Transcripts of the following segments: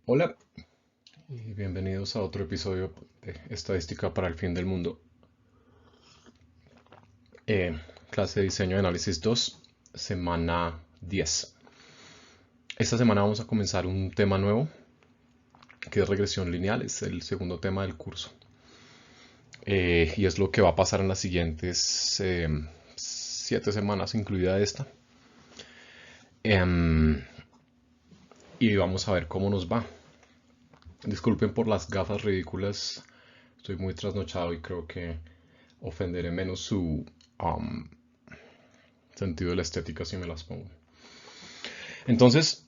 Hola y bienvenidos a otro episodio de Estadística para el Fin del Mundo. Clase de Diseño y Análisis 2, semana 10. Esta semana vamos a comenzar un tema nuevo, que es regresión lineal, es el segundo tema del curso. Y es lo que va a pasar en las siguientes 7 semanas, incluida esta. Em, y vamos a ver cómo nos va. Disculpen por las gafas ridículas, estoy muy trasnochado y creo que ofenderé menos su sentido de la estética si me las pongo. Entonces,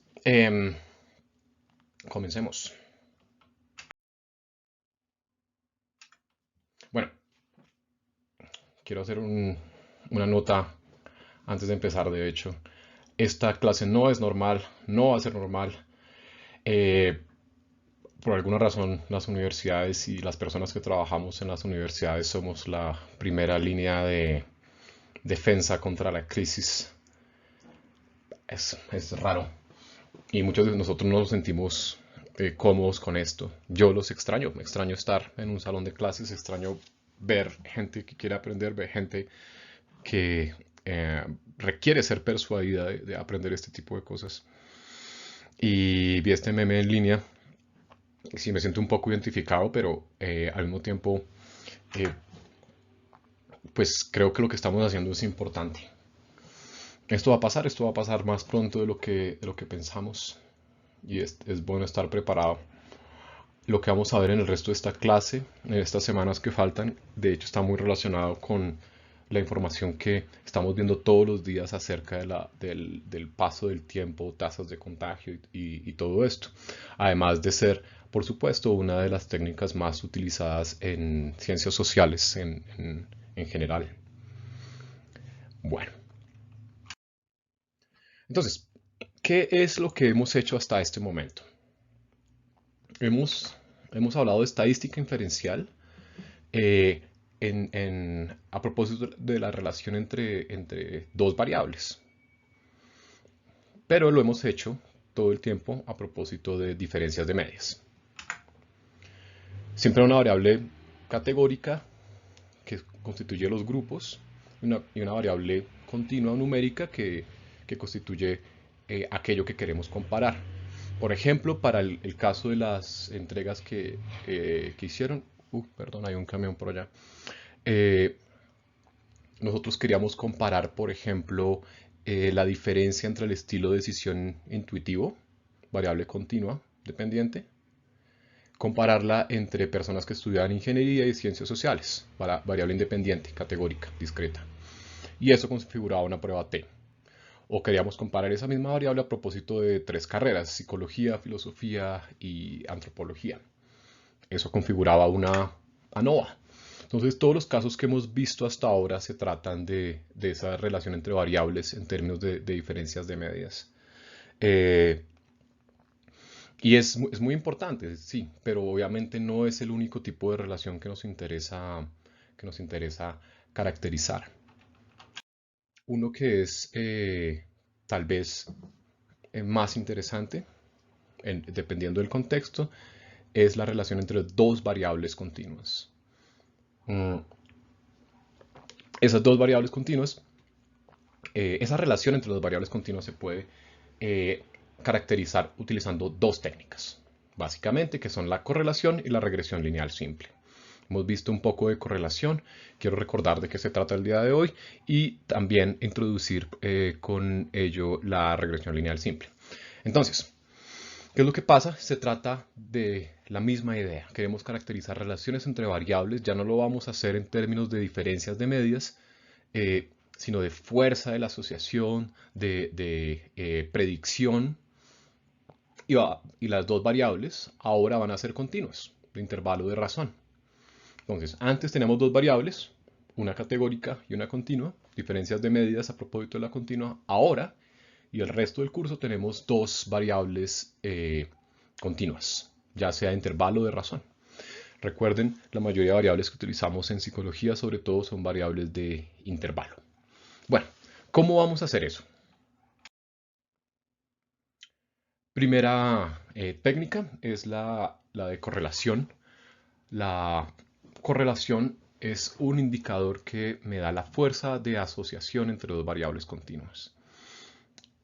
comencemos. Bueno, quiero hacer una nota antes de empezar, de hecho. Esta clase no es normal, no va a ser normal. Eh, por alguna razón, las universidades y las personas que trabajamos en las universidades somos la primera línea de defensa contra la crisis. Es raro. Y muchos de nosotros no nos sentimos cómodos con esto. Yo los extraño, me extraño estar en un salón de clases, extraño ver gente que quiere aprender, ver gente que requiere ser persuadida de aprender este tipo de cosas. Y vi este meme en línea, y sí me siento un poco identificado, pero al mismo tiempo, eh, pues creo que lo que estamos haciendo es importante. Esto va a pasar más pronto de lo que pensamos, y es bueno estar preparado. Lo que vamos a ver en el resto de esta clase, en estas semanas que faltan, de hecho está muy relacionado con la información que estamos viendo todos los días acerca del paso del tiempo, tasas de contagio y todo esto. Además de ser, por supuesto, una de las técnicas más utilizadas en ciencias sociales en general. Bueno, entonces, ¿qué es lo que hemos hecho hasta este momento? Hemos, hemos hablado de estadística inferencial, eh, a propósito de la relación entre dos variables, pero lo hemos hecho todo el tiempo a propósito de diferencias de medias. Siempre una variable categórica que constituye los grupos y una variable continua numérica que constituye aquello que queremos comparar. Por ejemplo, para el caso de las entregas que hicieron, perdón, hay un camión por allá. Eh, Nosotros queríamos comparar, por ejemplo, la diferencia entre el estilo de decisión intuitivo, variable continua, dependiente, compararla entre personas que estudian ingeniería y ciencias sociales, variable independiente, categórica, discreta. Y eso configuraba una prueba T. O queríamos comparar esa misma variable a propósito de tres carreras, psicología, filosofía y antropología. Eso configuraba una ANOVA. Entonces, todos los casos que hemos visto hasta ahora se tratan de esa relación entre variables en términos de diferencias de medias. Eh, y es muy importante, sí, pero obviamente no es el único tipo de relación que nos interesa caracterizar. Uno que es tal vez más interesante, dependiendo del contexto, es la relación entre dos variables continuas. Mm, Esas dos variables continuas, esa relación entre las variables continuas se puede eh, caracterizar utilizando dos técnicas, básicamente, que son la correlación y la regresión lineal simple. Hemos visto un poco de correlación, quiero recordar de qué se trata el día de hoy y también introducir con ello la regresión lineal simple. Entonces, ¿qué es lo que pasa? Se trata de la misma idea. Queremos caracterizar relaciones entre variables, ya no lo vamos a hacer en términos de diferencias de medias, sino de fuerza de la asociación, de predicción, y las dos variables ahora van a ser continuas, de intervalo de razón. Entonces, antes teníamos dos variables, una categórica y una continua, diferencias de medidas a propósito de la continua. Ahora, y el resto del curso, tenemos dos variables continuas, ya sea de intervalo de razón. Recuerden, la mayoría de variables que utilizamos en psicología, sobre todo, son variables de intervalo. Bueno, ¿cómo vamos a hacer eso? Primera técnica es la de correlación. La correlación es un indicador que me da la fuerza de asociación entre dos variables continuas.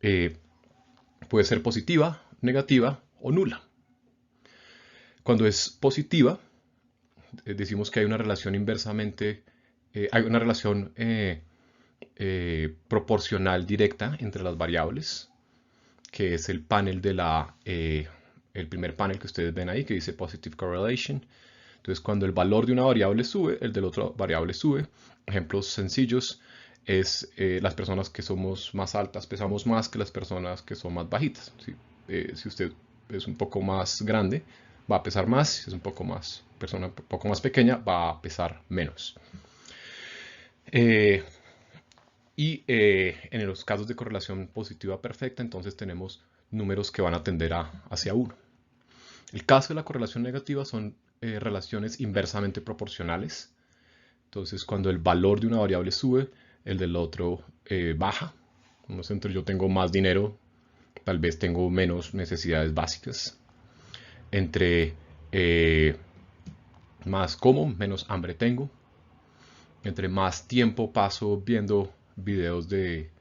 Eh, Puede ser positiva, negativa o nula. Cuando es positiva, decimos que hay una relación inversamente, hay una relación proporcional directa entre las variables, que es el panel el primer panel que ustedes ven ahí, que dice Positive Correlation. Entonces, cuando el valor de una variable sube, el de la otra variable sube. Ejemplos sencillos es las personas que somos más altas pesamos más que las personas que son más bajitas. Si usted es un poco más grande, va a pesar más. Si es un poco más persona un poco más pequeña, va a pesar menos. Eh, en los casos de correlación positiva perfecta, entonces tenemos números que van a tender hacia 1. El caso de la correlación negativa son relaciones inversamente proporcionales. Entonces, cuando el valor de una variable sube, el del otro baja. Entre yo tengo más dinero, tal vez tengo menos necesidades básicas. Entre más como, menos hambre tengo. Entre más tiempo paso viendo videos de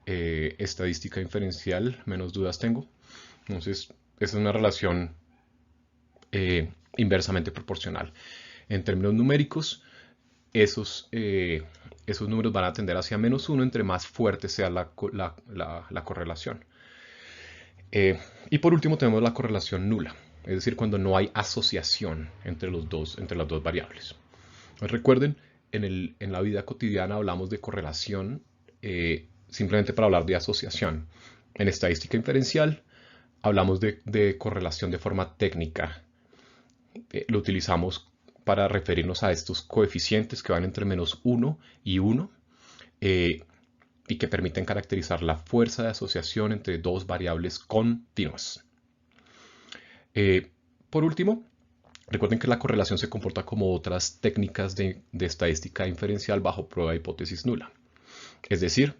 estadística inferencial, menos dudas tengo. Entonces, esa es una relación inversamente proporcional. En términos numéricos, esos números van a tender hacia -1 entre más fuerte sea la correlación. Y por último tenemos la correlación nula, es decir, cuando no hay asociación entre las dos variables. Recuerden, en la vida cotidiana hablamos de correlación simplemente para hablar de asociación. En estadística inferencial hablamos de correlación de forma técnica. Lo utilizamos para referirnos a estos coeficientes que van entre -1 y 1 y que permiten caracterizar la fuerza de asociación entre dos variables continuas. Por último, recuerden que la correlación se comporta como otras técnicas de estadística inferencial bajo prueba de hipótesis nula. Es decir,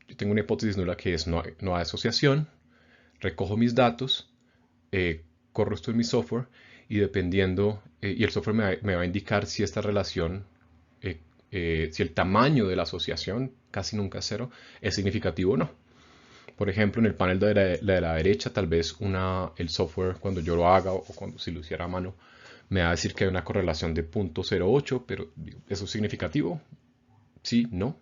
yo tengo una hipótesis nula que es no hay asociación, recojo mis datos, corro esto en mi software y dependiendo, y el software me va a indicar si esta relación, si el tamaño de la asociación, casi nunca es 0, es significativo o no. Por ejemplo, en el panel de la derecha, tal vez el software, cuando yo lo haga o si lo hiciera a mano, me va a decir que hay una correlación de 0.08, pero ¿eso es significativo? Sí, no.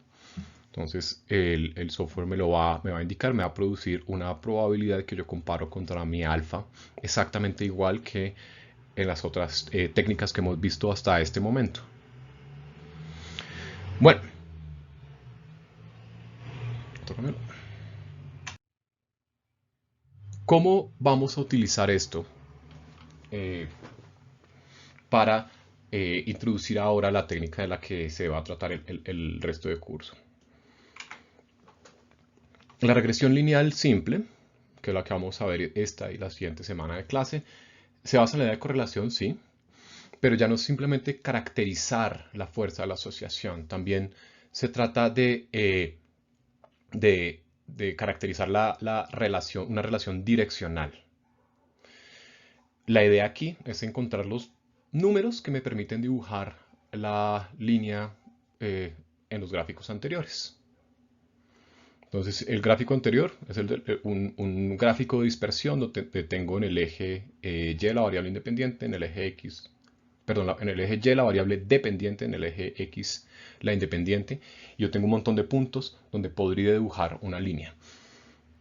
Entonces el software me va a indicar, me va a producir una probabilidad que yo comparo contra mi alfa, exactamente igual que en las otras técnicas que hemos visto hasta este momento. Bueno, ¿cómo vamos a utilizar esto para introducir ahora la técnica de la que se va a tratar el resto del curso? La regresión lineal simple, que es la que vamos a ver esta y la siguiente semana de clase, se basa en la idea de correlación, sí, pero ya no es simplemente caracterizar la fuerza de la asociación, también se trata de caracterizar una relación direccional. La idea aquí es encontrar los números que me permiten dibujar la línea en los gráficos anteriores. Entonces, el gráfico anterior es un gráfico de dispersión donde tengo en el eje Y la variable independiente, en el eje X, perdón, en el eje Y la variable dependiente, en el eje X la independiente. Yo tengo un montón de puntos donde podría dibujar una línea.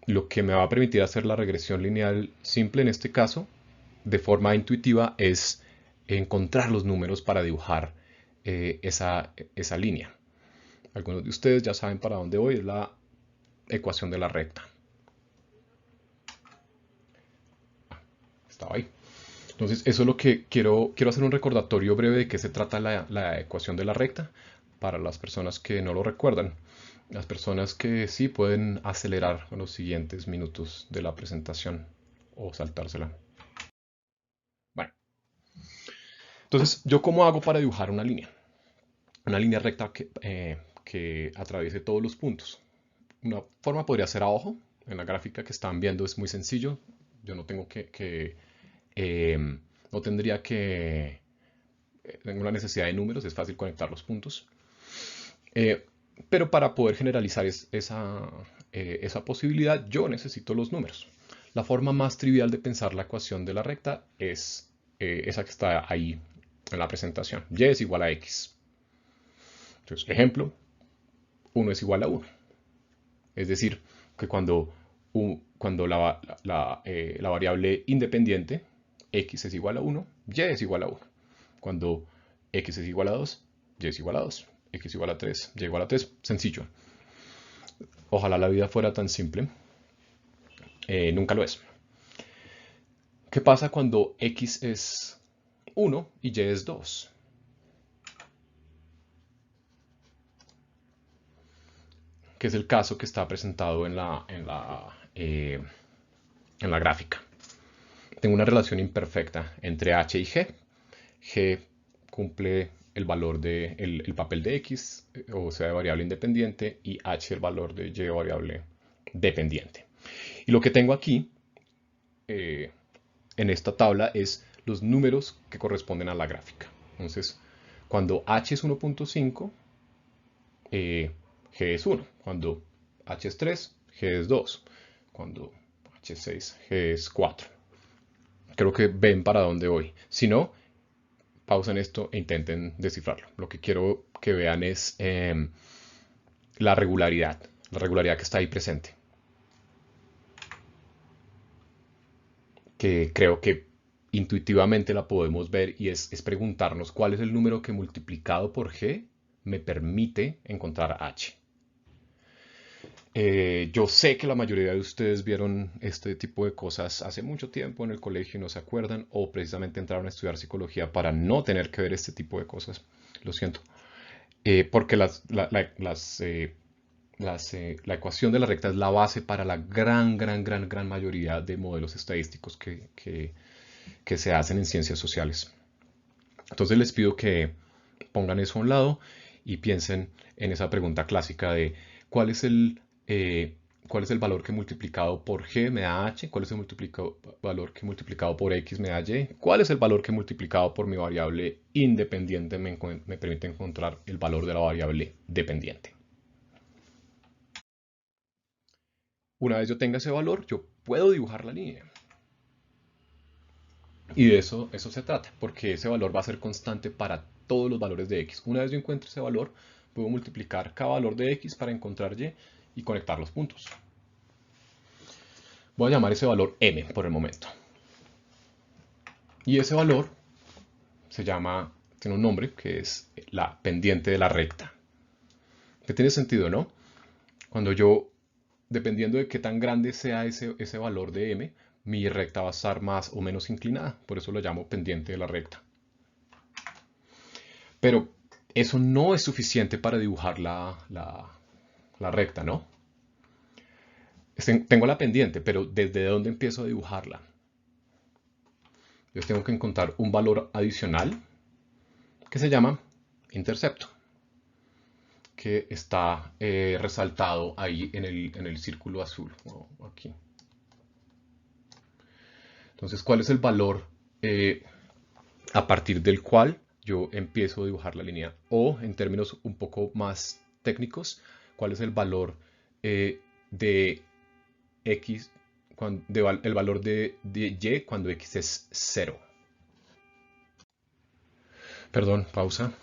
Lo que me va a permitir hacer la regresión lineal simple en este caso, de forma intuitiva, es encontrar los números para dibujar esa línea. Algunos de ustedes ya saben para dónde voy, es la ecuación de la recta. Estaba ahí. Entonces, eso es lo que quiero hacer un recordatorio breve de qué se trata la ecuación de la recta para las personas que no lo recuerdan. Las personas que sí pueden acelerar en los siguientes minutos de la presentación o saltársela. Bueno, entonces, ¿yo cómo hago para dibujar una línea? Una línea recta que atraviese todos los puntos. Una forma podría ser a ojo. En la gráfica que están viendo es muy sencillo. Yo no tengo no tendría que, tengo una necesidad de números, es fácil conectar los puntos. Pero para poder generalizar esa posibilidad, yo necesito los números. La forma más trivial de pensar la ecuación de la recta es esa que está ahí en la presentación. Y es igual a x. Entonces, ejemplo, 1 es igual a 1. Es decir, que cuando la variable independiente, x es igual a 1, y es igual a 1. Cuando x es igual a 2, y es igual a 2. X igual a 3, y igual a 3. Sencillo. Ojalá la vida fuera tan simple. Nunca lo es. ¿Qué pasa cuando x es 1 y y es 2? Que es el caso que está presentado en la gráfica. Tengo una relación imperfecta entre h y g. G cumple el valor el papel de x, o sea, de variable independiente, y h el valor de y, variable dependiente. Y lo que tengo aquí, en esta tabla, es los números que corresponden a la gráfica. Entonces, cuando h es 1.5, g es 1. Cuando h es 3, g es 2. Cuando h es 6, g es 4. Creo que ven para dónde voy. Si no, pausen esto e intenten descifrarlo. Lo que quiero que vean es la regularidad que está ahí presente. Que creo que intuitivamente la podemos ver y es preguntarnos cuál es el número que multiplicado por g me permite encontrar h. Yo sé que la mayoría de ustedes vieron este tipo de cosas hace mucho tiempo en el colegio y no se acuerdan, o precisamente entraron a estudiar psicología para no tener que ver este tipo de cosas. Lo siento. Porque la ecuación de la recta es la base para la gran mayoría de modelos estadísticos que se hacen en ciencias sociales. Entonces les pido que pongan eso a un lado y piensen en esa pregunta clásica de ¿cuál es el valor que multiplicado por g me da h? ¿Cuál es el valor que multiplicado por x me da y? ¿Cuál es el valor que multiplicado por mi variable independiente me permite encontrar el valor de la variable dependiente? Una vez yo tenga ese valor, yo puedo dibujar la línea. Y de eso se trata, porque ese valor va a ser constante para todos los valores de x. Una vez yo encuentro ese valor, puedo multiplicar cada valor de x para encontrar y conectar los puntos. Voy a llamar ese valor m por el momento. Y ese valor tiene un nombre que es la pendiente de la recta. Que tiene sentido, ¿no? Cuando yo, dependiendo de qué tan grande sea ese valor de m, mi recta va a estar más o menos inclinada. Por eso lo llamo pendiente de la recta. Pero eso no es suficiente para dibujar la recta, ¿no? Tengo la pendiente, pero ¿desde dónde empiezo a dibujarla? Yo tengo que encontrar un valor adicional que se llama intercepto, que está resaltado ahí en el círculo azul, aquí. Entonces, ¿cuál es el valor a partir del cual yo empiezo a dibujar la línea? O, en términos un poco más técnicos, ¿cuál es el valor de x, el valor de y cuando x es 0? Perdón, pausa.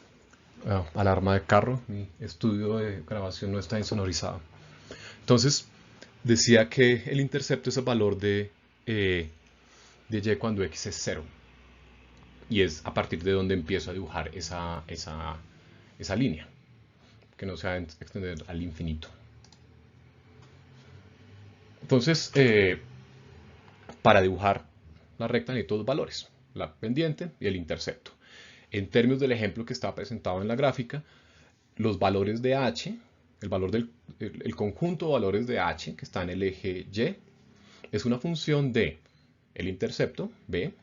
Alarma de carro. Mi estudio de grabación no está insonorizado. Entonces, decía que el intercepto es el valor de y cuando x es 0. Y es a partir de donde empiezo a dibujar esa línea, que no se va a extender al infinito. Entonces, para dibujar la recta necesito dos valores, la pendiente y el intercepto. En términos del ejemplo que está presentado en la gráfica, los valores de h, el conjunto de valores de h que está en el eje y, es una función de el intercepto, b,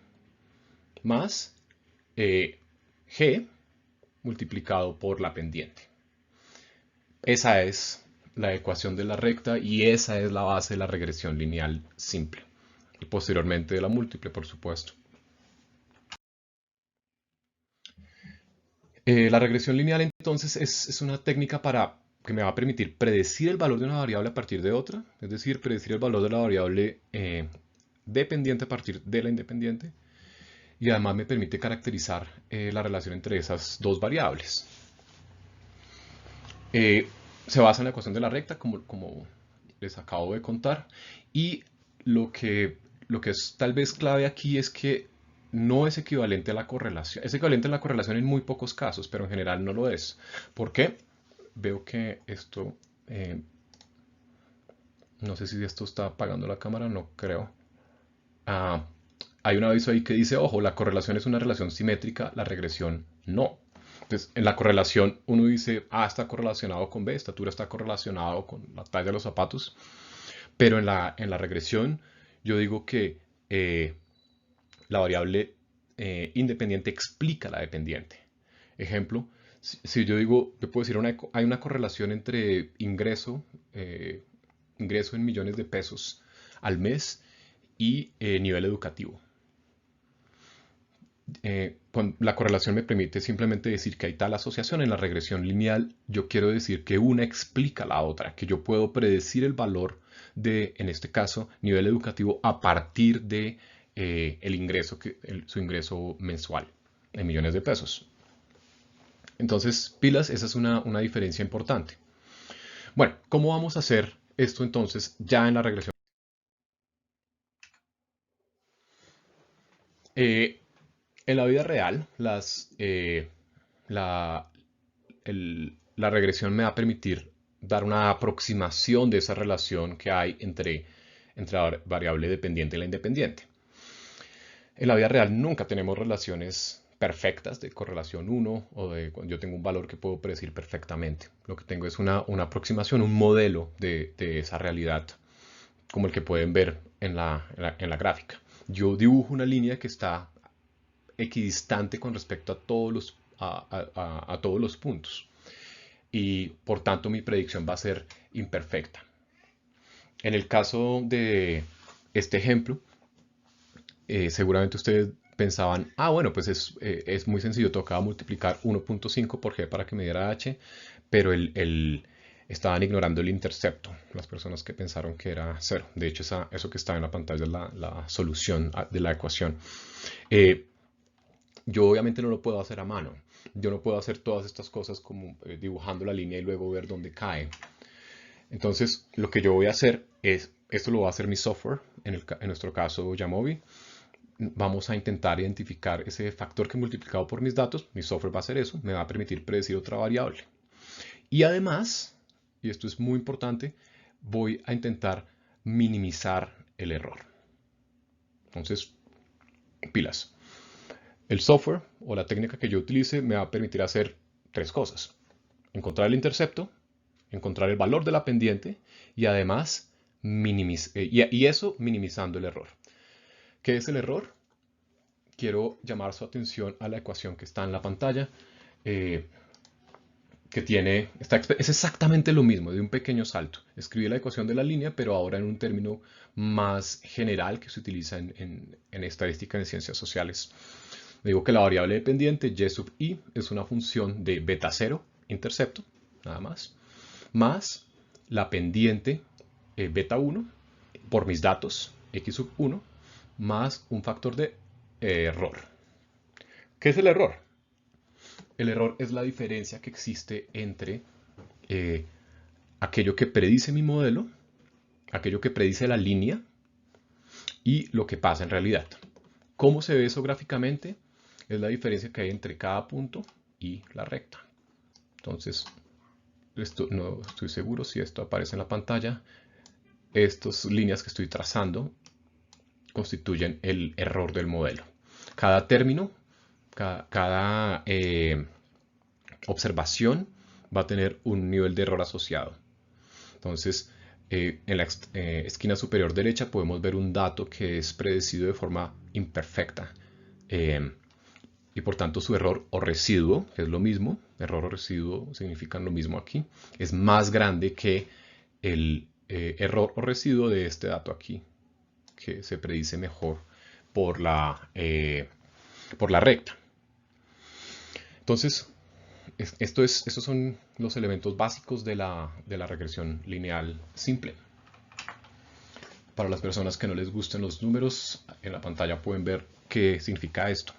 más g multiplicado por la pendiente. Esa es la ecuación de la recta y esa es la base de la regresión lineal simple. y posteriormente de la múltiple, por supuesto. La regresión lineal entonces es una técnica que me va a permitir predecir el valor de una variable a partir de otra, es decir, predecir el valor de la variable dependiente a partir de la independiente, y además me permite caracterizar la relación entre esas dos variables. Se basa en la ecuación de la recta, como les acabo de contar, y lo que es tal vez clave aquí es que no es equivalente a la correlación. Es equivalente a la correlación en muy pocos casos, pero en general no lo es. ¿Por qué? Veo que esto... no sé si esto está apagando la cámara, no creo. Ah, hay un aviso ahí que dice, ojo, la correlación es una relación simétrica, la regresión no. Entonces, en la correlación uno dice, A está correlacionado con B, estatura está correlacionado con la talla de los zapatos, pero en la regresión yo digo que la variable independiente explica la dependiente. Ejemplo, si yo digo, yo puedo decir, hay una correlación entre ingreso en millones de pesos al mes y nivel educativo. La correlación me permite simplemente decir que hay tal asociación. En la regresión lineal yo quiero decir que una explica la otra, que yo puedo predecir el valor de, en este caso, nivel educativo a partir de el ingreso, su ingreso mensual en millones de pesos. Entonces, pilas, esa es una diferencia importante. Bueno, ¿cómo vamos a hacer esto entonces ya en la regresión? En la vida real, la, la regresión me va a permitir dar una aproximación de esa relación que hay entre la variable dependiente y la independiente. En la vida real nunca tenemos relaciones perfectas de correlación 1 o de cuando yo tengo un valor que puedo predecir perfectamente. Lo que tengo es una aproximación, un modelo de esa realidad, como el que pueden ver en la gráfica. Yo dibujo una línea que está equidistante con respecto a todos los puntos. Y por tanto mi predicción va a ser imperfecta. En el caso de este ejemplo, seguramente ustedes pensaban, bueno, pues es muy sencillo, tocaba multiplicar 1.5 por g para que me diera h, pero estaban ignorando el intercepto, las personas que pensaron que era 0. De hecho, eso que está en la pantalla es la solución de la ecuación. Yo obviamente no lo puedo hacer a mano. Yo no puedo hacer todas estas cosas como dibujando la línea y luego ver dónde cae. Entonces, lo que yo voy a hacer es, esto lo va a hacer mi software, en nuestro caso Jamovi. Vamos a intentar identificar ese factor que multiplicado por mis datos, mi software va a hacer eso, me va a permitir predecir otra variable. Y además, y esto es muy importante, voy a intentar minimizar el error. Entonces, pilas. El software o la técnica que yo utilice me va a permitir hacer tres cosas. Encontrar el intercepto, encontrar el valor de la pendiente y además y eso minimizando el error. ¿Qué es el error? Quiero llamar su atención a la ecuación que está en la pantalla, que es exactamente lo mismo, de un pequeño salto. Escribí la ecuación de la línea, pero ahora en un término más general que se utiliza en estadística en ciencias sociales. Digo que la variable dependiente y sub i es una función de beta 0, intercepto, nada más la pendiente beta 1 por mis datos x sub 1 más un factor de error. ¿Qué es el error? El error es la diferencia que existe entre aquello que predice mi modelo, aquello que predice la línea y lo que pasa en realidad. ¿Cómo se ve eso gráficamente? Es la diferencia que hay entre cada punto y la recta. Entonces, esto no estoy seguro si esto aparece en la pantalla. Estas líneas que estoy trazando constituyen el error del modelo. Cada término, cada observación va a tener un nivel de error asociado. Entonces, en la esquina superior derecha podemos ver un dato que es predecido de forma imperfecta. Y por tanto su error o residuo, que es lo mismo, error o residuo significan lo mismo aquí, es más grande que el error o residuo de este dato aquí, que se predice mejor por la recta. Entonces, estos son los elementos básicos de la regresión lineal simple. Para las personas que no les gusten los números, en la pantalla pueden ver qué significa esto.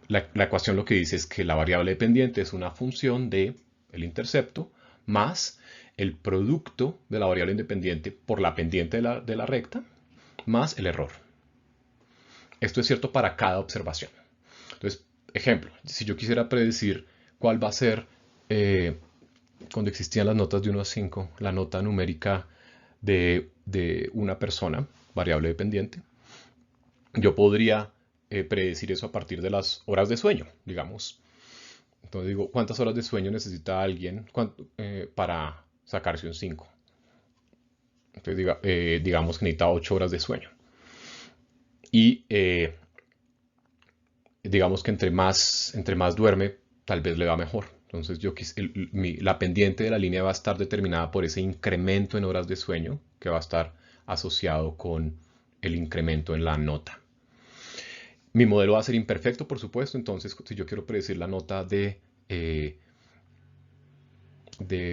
La ecuación lo que dice es que la variable dependiente es una función de el intercepto más el producto de la variable independiente por la pendiente de la recta más el error. Esto es cierto para cada observación. Entonces, ejemplo, si yo quisiera predecir cuál va a ser, cuando existían las notas de 1 a 5, la nota numérica de una persona, variable dependiente, yo podría predecir eso a partir de las horas de sueño, digamos. Entonces digo, ¿cuántas horas de sueño necesita alguien para sacarse un 5? Entonces digamos que necesita 8 horas de sueño. Y digamos que entre más duerme, tal vez le va mejor. Entonces la pendiente de la línea va a estar determinada por ese incremento en horas de sueño que va a estar asociado con el incremento en la nota. Mi modelo va a ser imperfecto, por supuesto, entonces si yo quiero predecir la nota de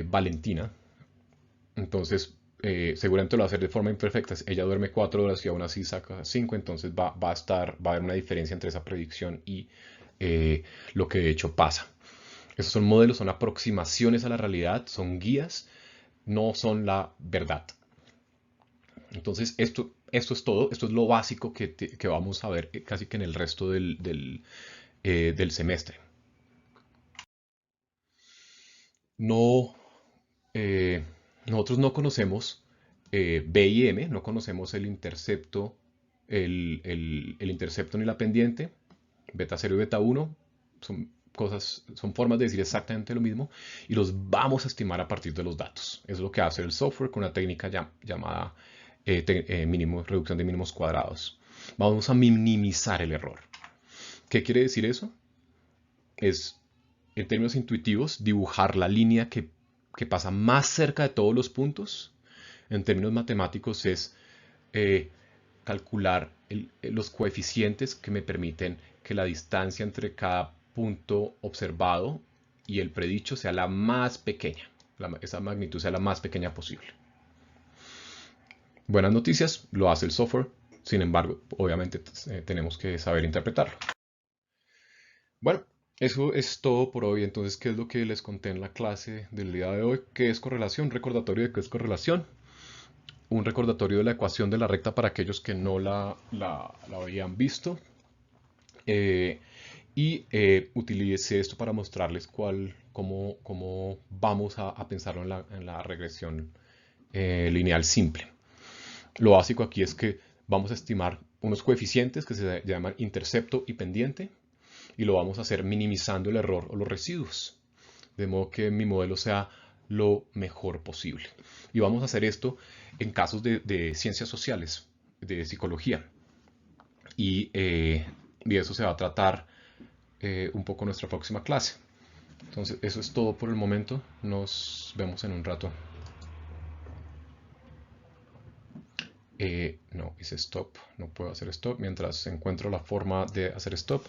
Valentina, entonces seguramente lo va a hacer de forma imperfecta. Ella duerme 4 horas y aún así saca 5, entonces va a haber una diferencia entre esa predicción y lo que de hecho pasa. Esos son modelos, son aproximaciones a la realidad, son guías, no son la verdad. Entonces esto es todo, esto es lo básico que vamos a ver casi que en el resto del semestre. No, nosotros no conocemos B y M, no conocemos el intercepto, el intercepto ni la pendiente, beta 0 y beta 1, son formas de decir exactamente lo mismo y los vamos a estimar a partir de los datos. Es lo que hace el software con una técnica llamada reducción de mínimos cuadrados. Vamos a minimizar el error. ¿Qué quiere decir eso? Es, en términos intuitivos, dibujar la línea que pasa más cerca de todos los puntos. En términos matemáticos es calcular los coeficientes que me permiten que la distancia entre cada punto observado y el predicho sea la más pequeña, esa magnitud sea la más pequeña posible. Buenas noticias, lo hace el software, sin embargo, obviamente tenemos que saber interpretarlo. Bueno, eso es todo por hoy. Entonces, ¿qué es lo que les conté en la clase del día de hoy? ¿Qué es correlación? Un recordatorio de qué es correlación. Un recordatorio de la ecuación de la recta para aquellos que no la habían visto. Utilicé esto para mostrarles cómo vamos a pensarlo en la regresión lineal simple. Lo básico aquí es que vamos a estimar unos coeficientes que se llaman intercepto y pendiente y lo vamos a hacer minimizando el error o los residuos, de modo que mi modelo sea lo mejor posible. Y vamos a hacer esto en casos de ciencias sociales, de psicología. Y eso se va a tratar un poco en nuestra próxima clase. Entonces, eso es todo por el momento. Nos vemos en un rato. No, hice stop. No puedo hacer stop mientras encuentro la forma de hacer stop.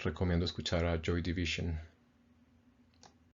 Recomiendo escuchar a Joy Division.